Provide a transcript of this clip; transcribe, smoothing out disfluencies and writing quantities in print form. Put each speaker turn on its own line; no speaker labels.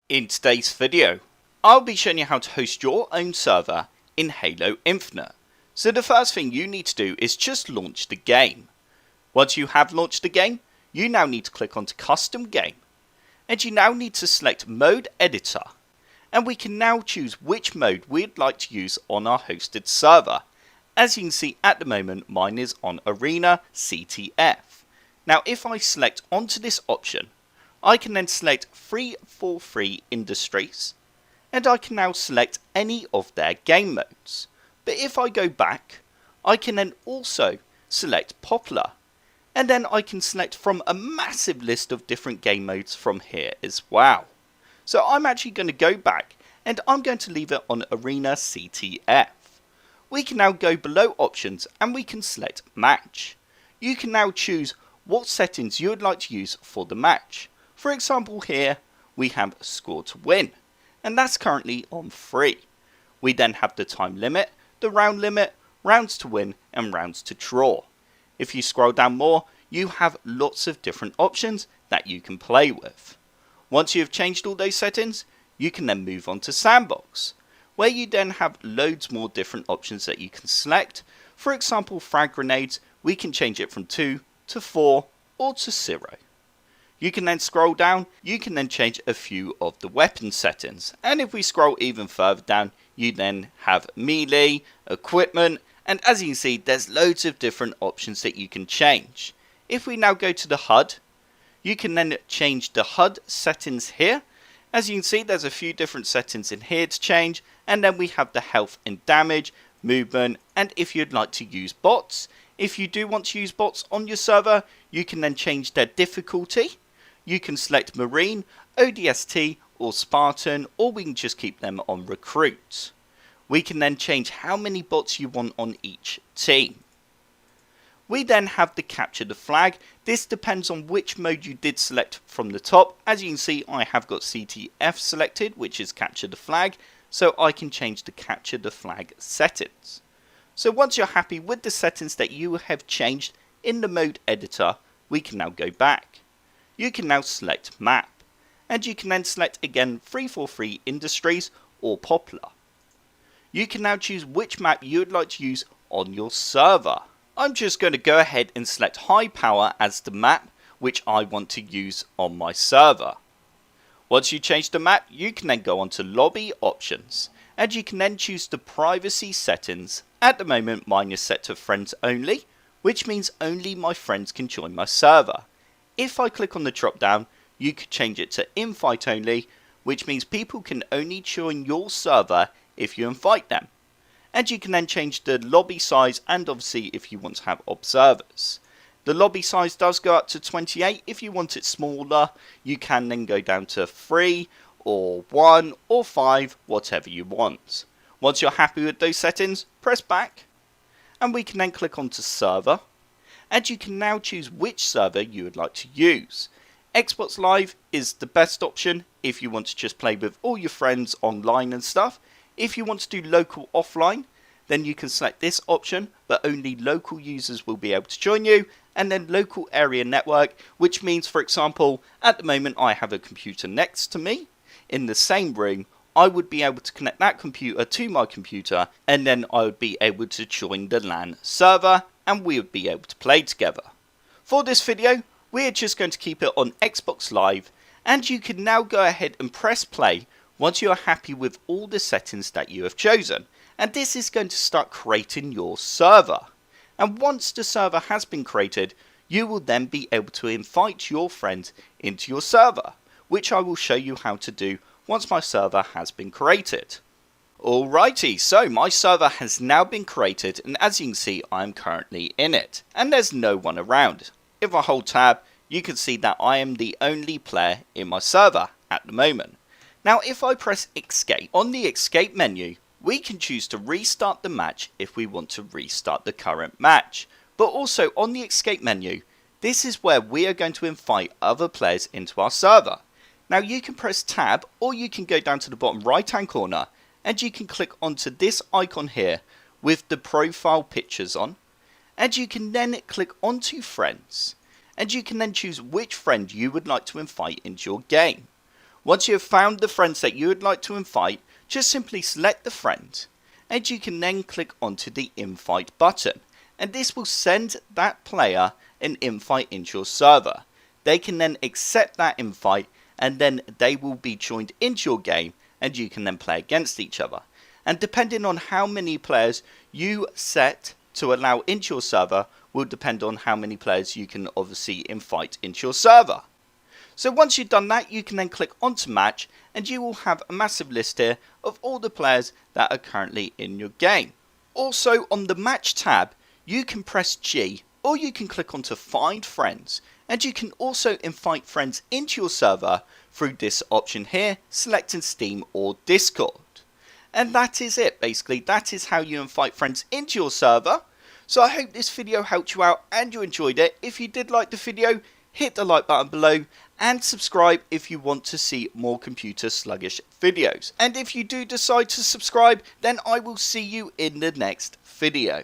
In today's video, I'll be showing you how to host your own server in Halo Infinite. So the first thing you need to do is just launch the game. Once you have launched the game, you now need to click onto Custom Game. And you now need to select Mode Editor. And we can now choose which mode we'd like to use on our hosted server. As you can see at the moment, mine is on Arena CTF. Now if I select onto this option, I can then select 343 Industries, and I can now select any of their game modes. But if I go back, I can then also select Popular, and then I can select from a massive list of different game modes from here as well. So I'm actually going to go back, and I'm going to leave it on Arena CTF. We can now go below Options, and we can select Match. You can now choose what settings you would like to use for the match. For example, here we have score to win, and that's currently on 3. We then have the time limit, the round limit, rounds to win, and rounds to draw. If you scroll down more, you have lots of different options that you can play with. Once you have changed all those settings, you can then move on to Sandbox, where you then have loads more different options that you can select. For example, frag grenades, we can change it from 2 to 4 or to 0. You can then scroll down, you can then change a few of the weapon settings. And if we scroll even further down, you then have melee, equipment, and as you can see, there's loads of different options that you can change. If we now go to the HUD, you can then change the HUD settings here. As you can see, there's a few different settings in here to change, and then we have the health and damage, movement, and if you'd like to use bots. If you do want to use bots on your server, you can then change their difficulty. You can select Marine, ODST or Spartan, or we can just keep them on Recruit. We can then change how many bots you want on each team. We then have the Capture the Flag. This depends on which mode you did select from the top. As you can see, I have got CTF selected, which is Capture the Flag, so I can change the Capture the Flag settings. So once you're happy with the settings that you have changed in the mode editor, we can now go back. You can now select Map, and you can then select again 343 Industries or Popular. You can now choose which map you would like to use on your server. I'm just going to go ahead and select High Power as the map which I want to use on my server. Once you change the map, you can then go on to Lobby Options, and you can then choose the privacy settings. At the moment mine is set to friends only, which means only my friends can join my server. If I click on the drop down, you could change it to invite only, which means people can only join your server if you invite them. And you can then change the lobby size, and obviously if you want to have observers. The lobby size does go up to 28. If you want it smaller, you can then go down to 3 or 1 or 5, whatever you want. Once you're happy with those settings, press back, and we can then click on to server. And you can now choose which server you would like to use. Xbox Live is the best option if you want to just play with all your friends online and stuff. If you want to do local offline, then you can select this option, but only local users will be able to join you. And then local area network, which means, for example, at the moment I have a computer next to me in the same room. I would be able to connect that computer to my computer, and then I would be able to join the LAN server, and we would be able to play together. For this video, we're just going to keep it on Xbox Live, and you can now go ahead and press play once you are happy with all the settings that you have chosen. And this is going to start creating your server. And once the server has been created, you will then be able to invite your friends into your server, which I will show you how to do once my server has been created. Alrighty, so my server has now been created, and as you can see, I am currently in it, and there's no one around. If I hold tab, you can see that I am the only player in my server at the moment. Now if I press escape, on the escape menu, we can choose to restart the match if we want to restart the current match. But also on the escape menu, this is where we are going to invite other players into our server. Now you can press tab, or you can go down to the bottom right hand corner, and you can click onto this icon here with the profile pictures on, and you can then click onto friends, and you can then choose which friend you would like to invite into your game. Once you have found the friends that you would like to invite, just simply select the friend and you can then click onto the invite button, and this will send that player an invite into your server. They can then accept that invite and then they will be joined into your game and you can then play against each other. And depending on how many players you set to allow into your server will depend on how many players you can obviously invite into your server. So once you've done that, you can then click onto match and you will have a massive list here of all the players that are currently in your game. Also on the match tab, you can press G or you can click onto find friends, and you can also invite friends into your server through this option here, selecting Steam or Discord. And that is it basically. That is how you invite friends into your server. So I hope this video helped you out and you enjoyed it. If you did like the video, hit the like button below and subscribe if you want to see more computer sluggish videos. And if you do decide to subscribe, then I will see you in the next video.